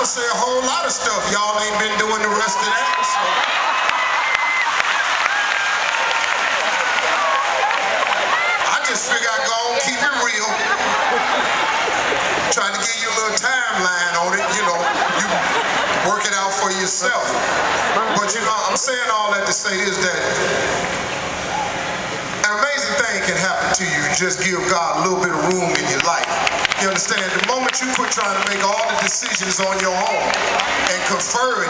say a whole lot of stuff. Y'all ain't been doing the rest of that. So. I just figure I'd go on, keep it real. Trying to give you a little timeline on it, you know. You work it out for yourself. But you know, I'm saying all that to say is that an amazing thing can happen to you. Just give God a little bit of room in your life. You understand? The moment you quit trying to make all the decisions on your own and confide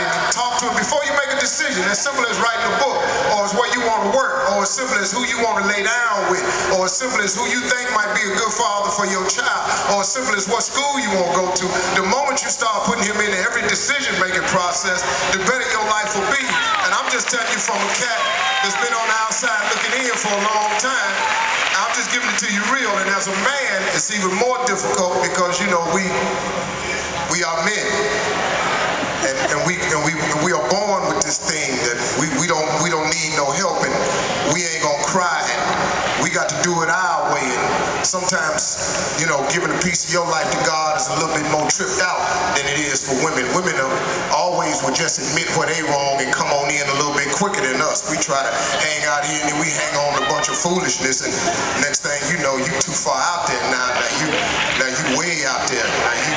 in him, talk to him before you make a decision, as simple as writing a book, or as where you want to work, or as simple as who you want to lay down with, or as simple as who you think might be a good father for your child, or as simple as what school you want to go to. The moment you start putting him into every decision-making process, the better your life will be. And I'm just telling you from a cat that's been on the outside looking in for a long time, I'm just giving it to you real. And as a man, it's even more difficult because, you know, we are men, and we are born with this thing that we don't need no help, and we ain't gonna cry, and we got to do it our way. And sometimes, you know, giving a piece of your life to God is a little bit more tripped out than it is for women. Women always will just admit where they wrong and come on in a little bit quicker than us. We try to hang out here and then we hang on a bunch of foolishness, and next thing you know, you too far out there now. Now you way out there. Now you